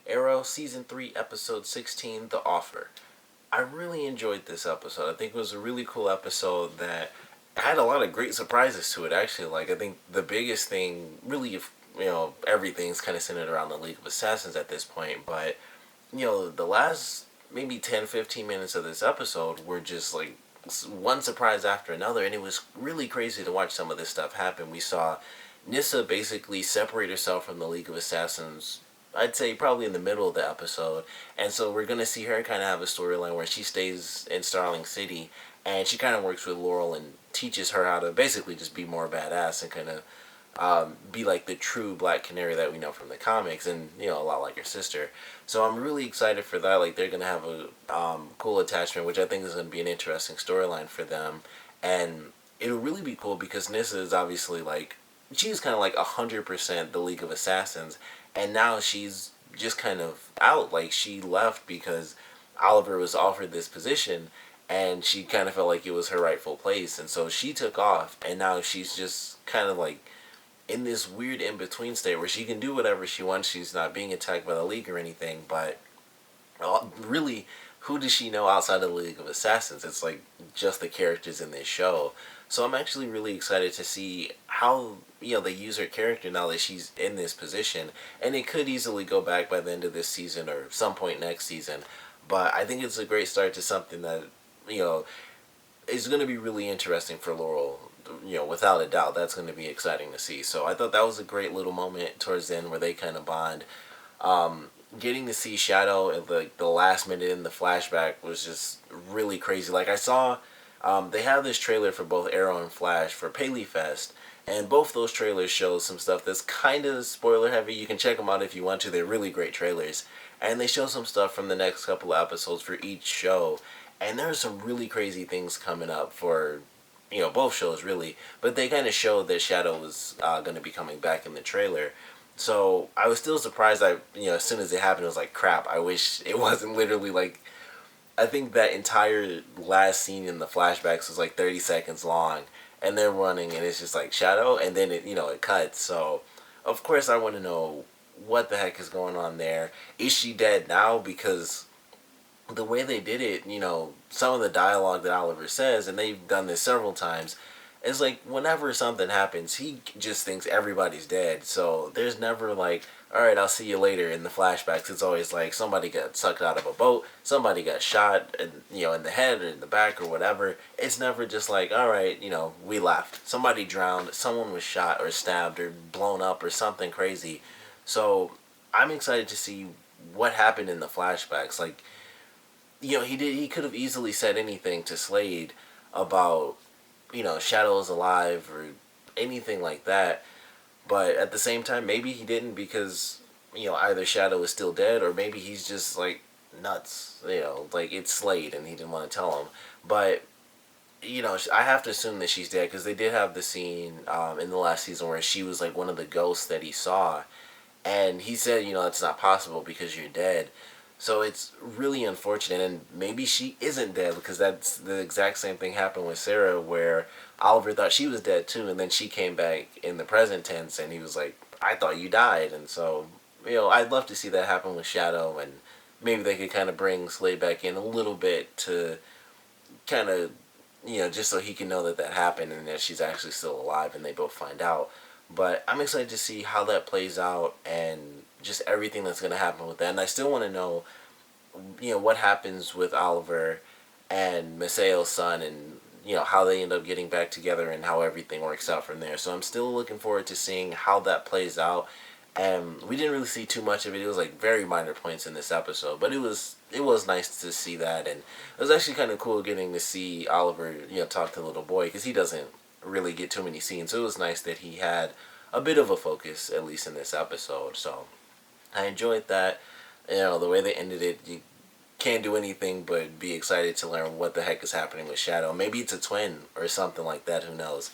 Arrow Season 3, Episode 16, The Offer. I really enjoyed this episode. I think it was a really cool episode that had a lot of great surprises to it, actually. Like, I think the biggest thing, really, if everything's kind of centered around the League of Assassins at this point, but, the last maybe 10, 15 minutes of this episode were just like one surprise after another, and it was really crazy to watch some of this stuff happen. We saw Nissa basically separate herself from the League of Assassins, I'd say probably in the middle of the episode. And so we're going to see her kind of have a storyline where she stays in Starling City and she kind of works with Laurel and teaches her how to basically just be more badass and kind of be like the true Black Canary that we know from the comics, and a lot like her sister. So I'm really excited for that. Like, they're gonna have a cool attachment, which I think is gonna be an interesting storyline for them, and it'll really be cool because Nissa is obviously like she's kind of like 100% the League of Assassins, and now she's just kind of out. Like, she left because Oliver was offered this position, and she kind of felt like it was her rightful place, and so she took off, and now she's just kind of like in this weird in-between state where she can do whatever she wants. She's not being attacked by the League or anything, but really, who does she know outside of the League of Assassins? It's like just the characters in this show. So I'm actually really excited to see how they use her character now that she's in this position, and it could easily go back by the end of this season or some point next season. But I think it's a great start to something that you know is going to be really interesting for Laurel. Without a doubt, that's going to be exciting to see. So I thought that was a great little moment towards the end where they kind of bond. Getting to see Shadow at the last minute in the flashback was just really crazy. Like, I saw they have this trailer for both Arrow and Flash for Paley Fest, and both those trailers show some stuff that's kind of spoiler heavy. You can check them out if you want to. They're really great trailers. And they show some stuff from the next couple of episodes for each show. And there's some really crazy things coming up for both shows really, but they kind of showed that Shadow was going to be coming back in the trailer. So I was still surprised. As soon as it happened, it was like, crap. I wish it wasn't literally like. I think that entire last scene in the flashbacks was like 30 seconds long, and they're running, and it's just like Shadow, and then it cuts. So of course I want to know what the heck is going on there. Is she dead now? Because the way they did it, some of the dialogue that Oliver says, and they've done this several times, is like whenever something happens, he just thinks everybody's dead. So there's never like, all right, I'll see you later in the flashbacks. It's always like somebody got sucked out of a boat, somebody got shot, in the head or in the back or whatever. It's never just like, all right, we left. Somebody drowned, someone was shot or stabbed or blown up or something crazy. So I'm excited to see what happened in the flashbacks. Like, he could have easily said anything to Slade about, Shadow is alive or anything like that. But at the same time, maybe he didn't because, either Shadow is still dead or maybe he's just, like, nuts. Like, it's Slade and he didn't want to tell him. But, I have to assume that she's dead because they did have the scene in the last season where she was, like, one of the ghosts that he saw. And he said, that's not possible because you're dead. So it's really unfortunate, and maybe she isn't dead because that's the exact same thing happened with Sarah where Oliver thought she was dead too, and then she came back in the present tense and he was like, I thought you died. And so, I'd love to see that happen with Shadow, and maybe they could kind of bring Slade back in a little bit to kind of, just so he can know that that happened and that she's actually still alive and they both find out. But I'm excited to see how that plays out and just everything that's going to happen with that. And I still want to know, what happens with Oliver and Maceo's son and, how they end up getting back together and how everything works out from there. So I'm still looking forward to seeing how that plays out. And we didn't really see too much of it. It was like very minor points in this episode. But it was nice to see that. And it was actually kind of cool getting to see Oliver, talk to the little boy because he doesn't really get too many scenes. So it was nice that he had a bit of a focus, at least in this episode. So I enjoyed that. The way they ended it, you can't do anything but be excited to learn what the heck is happening with Shadow. Maybe it's a twin or something like that, who knows.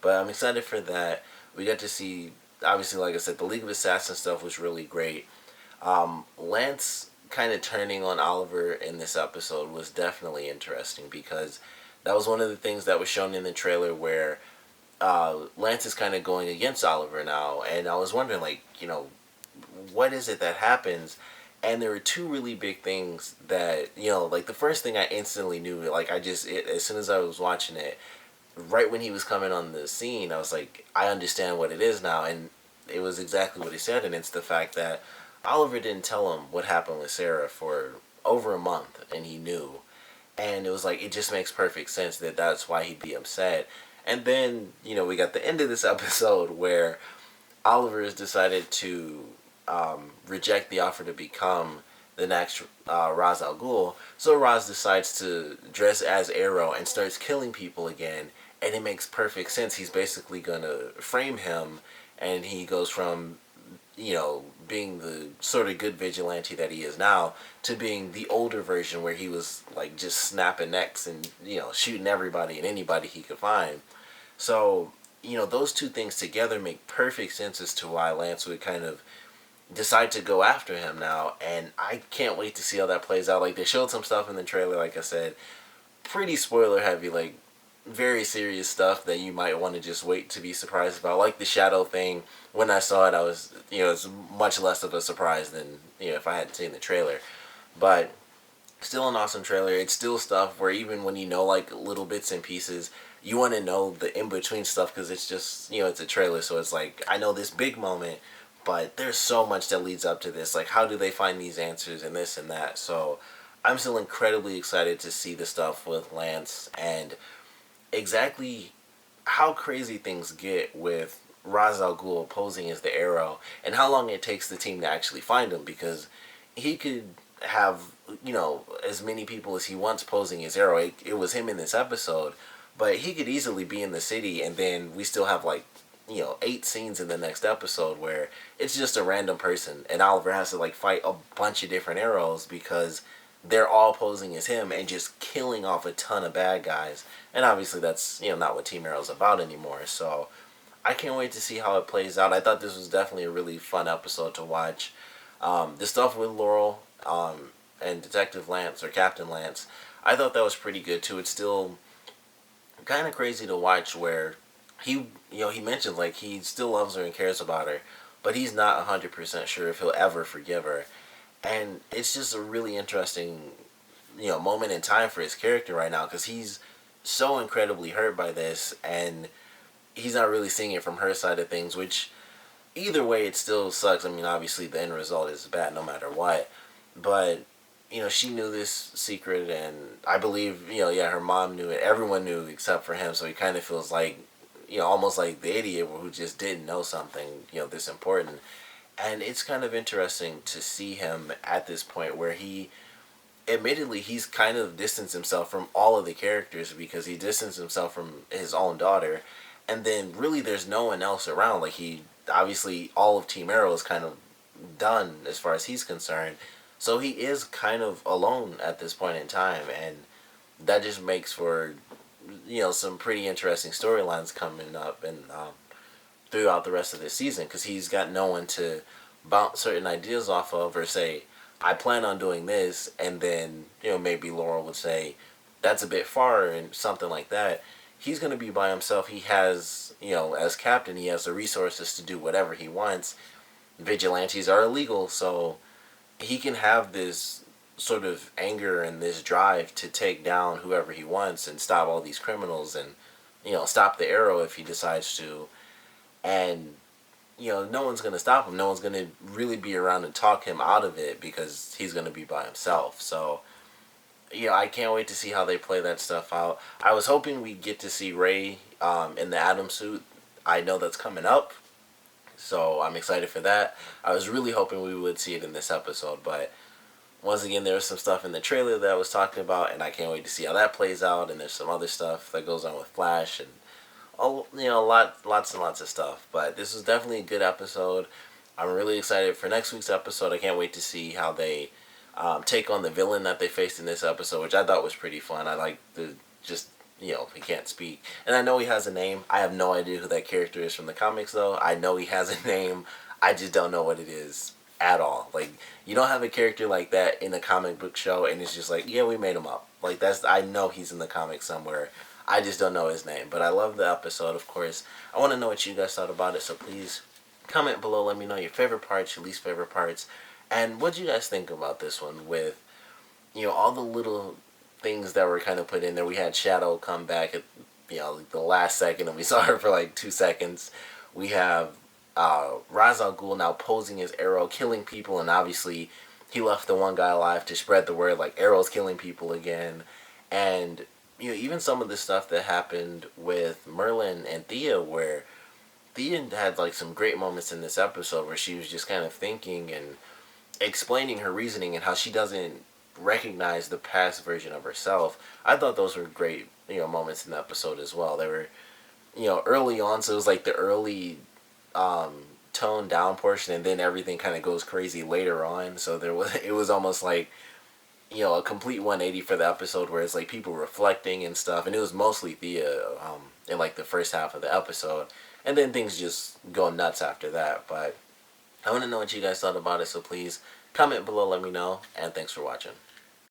But I'm excited for that. We got to see, obviously, like I said, the League of Assassins stuff was really great. Lance kind of turning on Oliver in this episode was definitely interesting because that was one of the things that was shown in the trailer where Lance is kind of going against Oliver now. And I was wondering, like, what is it that happens? And there were two really big things that, like the first thing I instantly knew, like as soon as I was watching it, right when he was coming on the scene, I was like, I understand what it is now. And it was exactly what he said. And it's the fact that Oliver didn't tell him what happened with Sarah for over a month, and he knew. And it was like, it just makes perfect sense that that's why he'd be upset. And then, we got the end of this episode where Oliver has decided to reject the offer to become the next Ra's al Ghul. So Ra's decides to dress as Arrow and starts killing people again. And it makes perfect sense. He's basically going to frame him, and he goes from, being the sort of good vigilante that he is now to being the older version where he was like just snapping necks and, shooting everybody and anybody he could find. So, those two things together make perfect sense as to why Lance would kind of decide to go after him now. And I can't wait to see how that plays out. Like, they showed some stuff in the trailer, like I said, pretty spoiler heavy, like very serious stuff that you might want to just wait to be surprised about. Like the shadow thing, when I saw it, I was, it's much less of a surprise than, if I hadn't seen the trailer. But still an awesome trailer. It's still stuff where even when like little bits and pieces, you want to know the in-between stuff, because it's just, it's a trailer. So it's like, I know this big moment, but there's so much that leads up to this. Like, how do they find these answers and this and that? So I'm still incredibly excited to see the stuff with Lance and exactly how crazy things get with Ra's al Ghul posing as the Arrow, and how long it takes the team to actually find him, because he could have, as many people as he wants posing as Arrow. It was him in this episode, but he could easily be in the city, and then we still have 8 scenes in the next episode where it's just a random person, and Oliver has to fight a bunch of different Arrows because they're all posing as him and just killing off a ton of bad guys. And obviously that's, not what Team Arrow's about anymore. So I can't wait to see how it plays out. I thought this was definitely a really fun episode to watch. The stuff with Laurel and Detective Lance, or Captain Lance, I thought that was pretty good too. It's still kind of crazy to watch where he mentioned he still loves her and cares about her, but he's not 100% sure if he'll ever forgive her. And it's just a really interesting, moment in time for his character right now, because he's so incredibly hurt by this, and he's not really seeing it from her side of things, which either way it still sucks. I mean, obviously the end result is bad no matter what, but she knew this secret, and I believe, her mom knew it. Everyone knew except for him, so he kind of feels like, almost like the idiot who just didn't know something, this important. And it's kind of interesting to see him at this point where admittedly, he's kind of distanced himself from all of the characters, because he distanced himself from his own daughter, and then really there's no one else around. Obviously all of Team Arrow is kind of done as far as he's concerned, so he is kind of alone at this point in time, and that just makes for, some pretty interesting storylines coming up and throughout the rest of this season, because he's got no one to bounce certain ideas off of, or say, I plan on doing this, and then, maybe Laurel would say, that's a bit far, and something like that. He's going to be by himself. He has, as captain, he has the resources to do whatever he wants. Vigilantes are illegal, so he can have this sort of anger and this drive to take down whoever he wants and stop all these criminals and, stop the Arrow if he decides to. And, no one's going to stop him. No one's going to really be around to talk him out of it, because he's going to be by himself. So, I can't wait to see how they play that stuff out. I was hoping we'd get to see Ray in the Atom suit. I know that's coming up, so I'm excited for that. I was really hoping we would see it in this episode, but once again, there was some stuff in the trailer that I was talking about, and I can't wait to see how that plays out. And there's some other stuff that goes on with Flash and lots and lots of stuff. But this was definitely a good episode. I'm really excited for next week's episode. I can't wait to see how they take on the villain that they faced in this episode, which I thought was pretty fun. I like the he can't speak, and I know he has a name. I have no idea who that character is from the comics, though. I know he has a name. I just don't know what it is at all. You don't have a character like that in a comic book show, and it's just yeah, we made him up. I know he's in the comics somewhere. I just don't know his name. But I love the episode, of course. I want to know what you guys thought about it, so please comment below. Let me know your favorite parts, your least favorite parts. And what do you guys think about this one with, all the little things that were kind of put in there? We had Shadow come back at, like the last second, and we saw her for like 2 seconds. We have Ra's al Ghul now posing as Arrow, killing people, and obviously he left the one guy alive to spread the word, like Arrow's killing people again. And, even some of the stuff that happened with Merlin and Thea, where Thea had like some great moments in this episode where she was just kind of thinking and explaining her reasoning and how she doesn't recognize the past version of herself. I thought those were great, moments in the episode as well. They were, early on, so it was like the early toned down portion, and then everything kind of goes crazy later on. So it was almost like, a complete 180 for the episode, where it's like people reflecting and stuff, and it was mostly Thea in like the first half of the episode, and then things just go nuts after that. But I want to know what you guys thought about it, so please comment below, let me know, and thanks for watching.